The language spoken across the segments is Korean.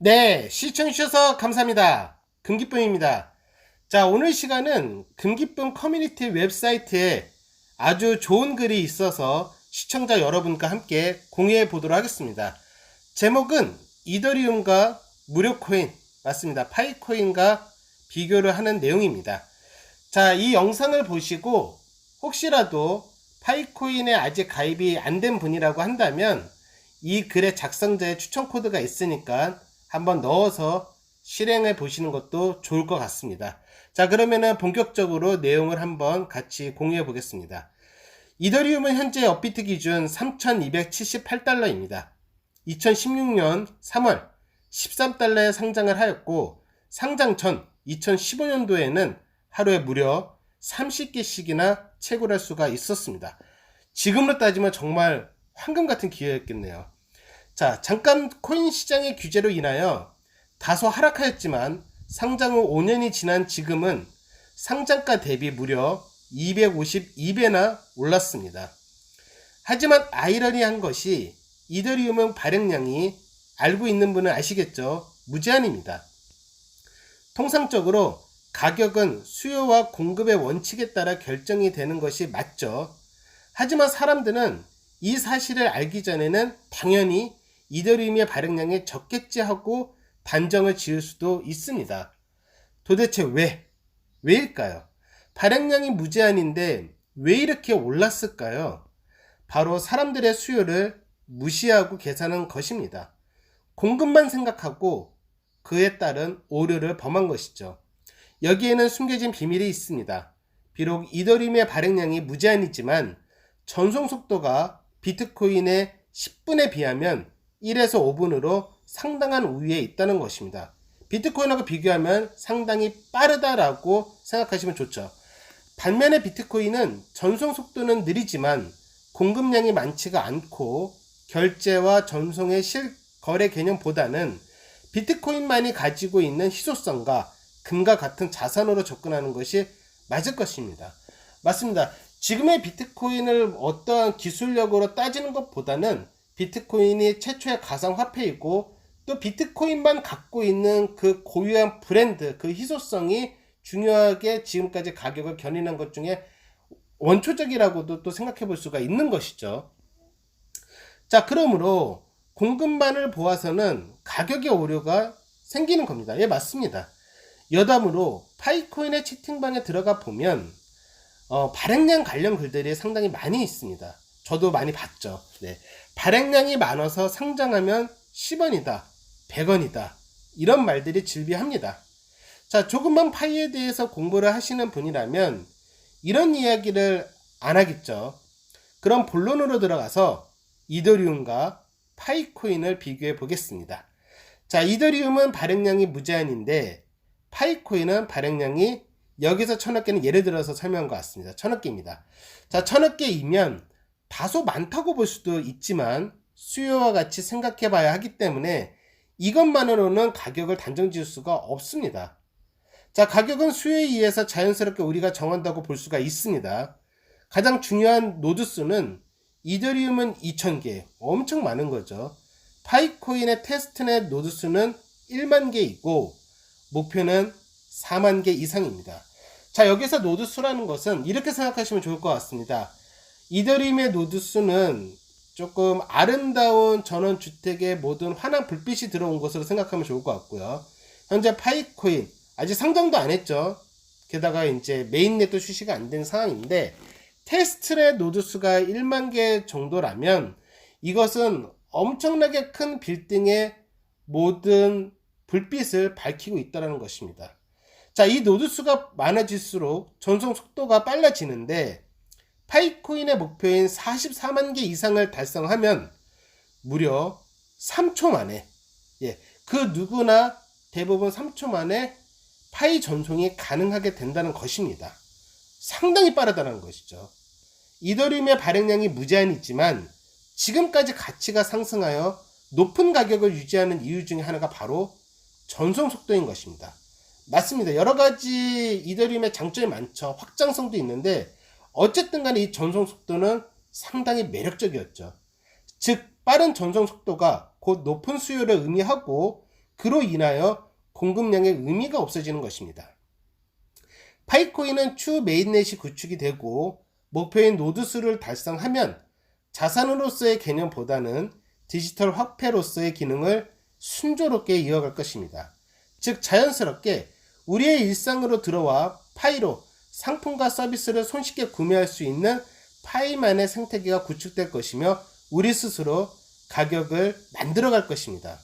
네, 시청해주셔서 감사합니다. 금기쁨입니다. 자, 오늘 시간은 금기쁨 커뮤니티 웹사이트에 아주 좋은 글이 있어서 시청자 여러분과 함께 공유해 보도록 하겠습니다. 제목은 이더리움과 무료 코인, 맞습니다. 파이코인과 비교를 하는 내용입니다. 자, 이 영상을 보시고 혹시라도 파이코인에 아직 가입이 안 된 분이라고 한다면 이 글의 작성자의 추천 코드가 있으니까 한번 넣어서 실행해 보시는 것도 좋을 것 같습니다. 자, 그러면은 본격적으로 내용을 한번 같이 공유해 보겠습니다. 이더리움은 현재 업비트 기준 3,278달러입니다. 2016년 3월 13달러에 상장을 하였고, 상장 전 2015년도에는 하루에 무려 30개씩이나 채굴할 수가 있었습니다. 지금으로 따지면 정말 황금 같은 기회였겠네요. 자, 잠깐 코인 시장의 규제로 인하여 다소 하락하였지만 상장 후 5년이 지난 지금은 상장가 대비 무려 252배나 올랐습니다. 하지만 아이러니한 것이 이더리움은 발행량이 알고 있는 분은 아시겠죠? 무제한입니다. 통상적으로 가격은 수요와 공급의 원칙에 따라 결정이 되는 것이 맞죠. 하지만 사람들은 이 사실을 알기 전에는 당연히 이더리움의 발행량이 적겠지 하고 단정을 지을 수도 있습니다. 도대체 왜일까요? 발행량이 무제한인데 왜 이렇게 올랐을까요? 바로 사람들의 수요를 무시하고 계산한 것입니다. 공급만 생각하고 그에 따른 오류를 범한 것이죠. 여기에는 숨겨진 비밀이 있습니다. 비록 이더리움의 발행량이 무제한이지만 전송 속도가 비트코인의 10분에 비하면 1에서 5분으로 상당한 우위에 있다는 것입니다. 비트코인하고 비교하면 상당히 빠르다라고 생각하시면 좋죠. 반면에 비트코인은 전송 속도는 느리지만 공급량이 많지가 않고 결제와 전송의 실거래 개념보다는 비트코인만이 가지고 있는 희소성과 금과 같은 자산으로 접근하는 것이 맞을 것입니다. 맞습니다. 지금의 비트코인을 어떠한 기술력으로 따지는 것보다는 비트코인이 최초의 가상화폐이고 또 비트코인만 갖고 있는 그 고유한 브랜드, 그 희소성이 중요하게 지금까지 가격을 견인한 것 중에 원초적이라고도 또 생각해 볼 수가 있는 것이죠. 자, 그러므로 공급만을 보아서는 가격의 오류가 생기는 겁니다. 예, 맞습니다. 여담으로 파이코인의 채팅방에 들어가 보면 발행량 관련 글들이 상당히 많이 있습니다. 저도 많이 봤죠. 네. 발행량이 많아서 상장하면 10원이다, 100원이다 이런 말들이 즐비합니다. 자, 조금만 파이에 대해서 공부를 하시는 분이라면 이런 이야기를 안 하겠죠. 그럼 본론으로 들어가서 이더리움과 파이코인을 비교해 보겠습니다. 자, 이더리움은 발행량이 무제한인데 파이코인은 발행량이 여기서 1000억 개는 예를 들어서 설명한 것 같습니다. 1000억 개입니다. 자, 1000억 개이면 다소 많다고 볼 수도 있지만 수요와 같이 생각해 봐야 하기 때문에 이것만으로는 가격을 단정 지을 수가 없습니다. 자, 가격은 수요에 의해서 자연스럽게 우리가 정한다고 볼 수가 있습니다. 가장 중요한 노드 수는 이더리움은 2000개, 엄청 많은 거죠. 파이코인의 테스트넷 노드 수는 1만 개이고 목표는 4만 개 이상입니다. 자, 여기서 노드 수라는 것은 이렇게 생각하시면 좋을 것 같습니다. 이더리움의 노드 수는 조금 아름다운 전원주택의 모든 환한 불빛이 들어온 것으로 생각하면 좋을 것 같고요. 현재 파이코인 아직 상장도 안 했죠. 게다가 이제 메인넷도 출시가 안 된 상황인데 테스트넷 노드 수가 1만 개 정도라면 이것은 엄청나게 큰 빌딩의 모든 불빛을 밝히고 있다는 것입니다. 자, 이 노드 수가 많아질수록 전송 속도가 빨라지는데 파이코인의 목표인 44만 개 이상을 달성하면 무려 3초 만에, 그 누구나 대부분 3초 만에 파이 전송이 가능하게 된다는 것입니다. 상당히 빠르다는 것이죠. 이더리움의 발행량이 무제한이지만 지금까지 가치가 상승하여 높은 가격을 유지하는 이유 중에 하나가 바로 전송 속도인 것입니다. 맞습니다. 여러 가지 이더리움의 장점이 많죠. 확장성도 있는데 어쨌든 간에 이 전송 속도는 상당히 매력적이었죠. 즉 빠른 전송 속도가 곧 높은 수요를 의미하고 그로 인하여 공급량의 의미가 없어지는 것입니다. 파이코인은 추후 메인넷이 구축이 되고 목표인 노드 수를 달성하면 자산으로서의 개념보다는 디지털 화폐로서의 기능을 순조롭게 이어갈 것입니다. 즉 자연스럽게 우리의 일상으로 들어와 파이로 상품과 서비스를 손쉽게 구매할 수 있는 파이만의 생태계가 구축될 것이며 우리 스스로 가격을 만들어갈 것입니다.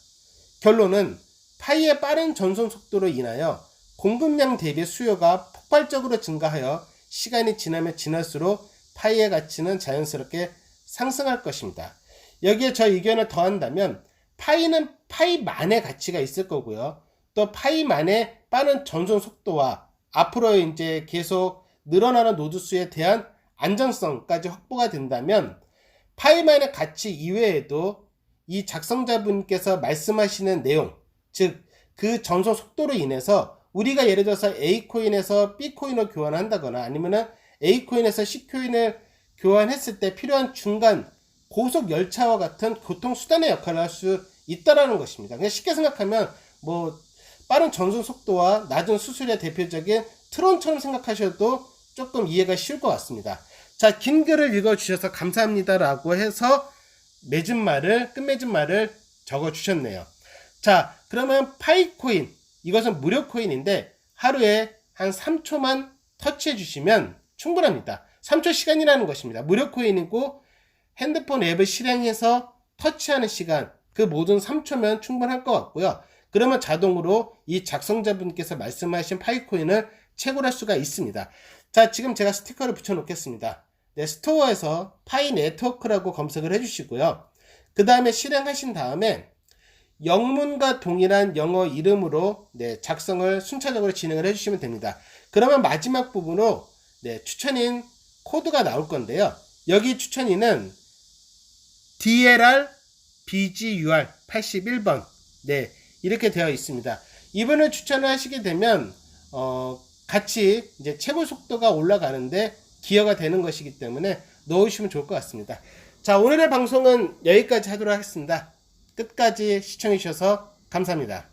결론은 파이의 빠른 전송 속도로 인하여 공급량 대비 수요가 폭발적으로 증가하여 시간이 지나면 지날수록 파이의 가치는 자연스럽게 상승할 것입니다. 여기에 저 의견을 더한다면 파이는 파이만의 가치가 있을 거고요. 또 파이만의 빠른 전송 속도와 앞으로 이제 계속 늘어나는 노드 수에 대한 안정성까지 확보가 된다면 파이만의 가치 이외에도 이 작성자분께서 말씀하시는 내용, 즉 그 전송 속도로 인해서 우리가 예를 들어서 A코인에서 B코인을 교환한다거나 아니면은 A코인에서 C코인을 교환했을 때 필요한 중간 고속 열차와 같은 교통수단의 역할을 할 수 있다라는 것입니다. 그냥 쉽게 생각하면 뭐 빠른 전송 속도와 낮은 수수료의 대표적인 트론처럼 생각하셔도 조금 이해가 쉬울 것 같습니다. 자, 긴 글을 읽어주셔서 감사합니다라고 해서 끝맺은 말을 적어주셨네요. 자, 그러면 파이코인, 이것은 무료 코인인데 하루에 한 3초만 터치해 주시면 충분합니다. 3초 시간이라는 것입니다. 무료 코인이고 핸드폰 앱을 실행해서 터치하는 시간, 그 모든 3초면 충분할 것 같고요. 그러면 자동으로 이 작성자분께서 말씀하신 파이코인을 채굴할 수가 있습니다. 자, 지금 제가 스티커를 붙여 놓겠습니다. 네, 스토어에서 파이 네트워크라고 검색을 해주시고요. 그 다음에 실행하신 다음에 영문과 동일한 영어 이름으로 작성을 순차적으로 진행을 해주시면 됩니다. 그러면 마지막 부분으로 추천인 코드가 나올 건데요. 여기 추천인은 DLR BGUR 81번 이렇게 되어 있습니다. 이분을 추천을 하시게 되면 같이 이제 채굴 속도가 올라가는데 기여가 되는 것이기 때문에 넣으시면 좋을 것 같습니다. 자, 오늘의 방송은 여기까지 하도록 하겠습니다. 끝까지 시청해 주셔서 감사합니다.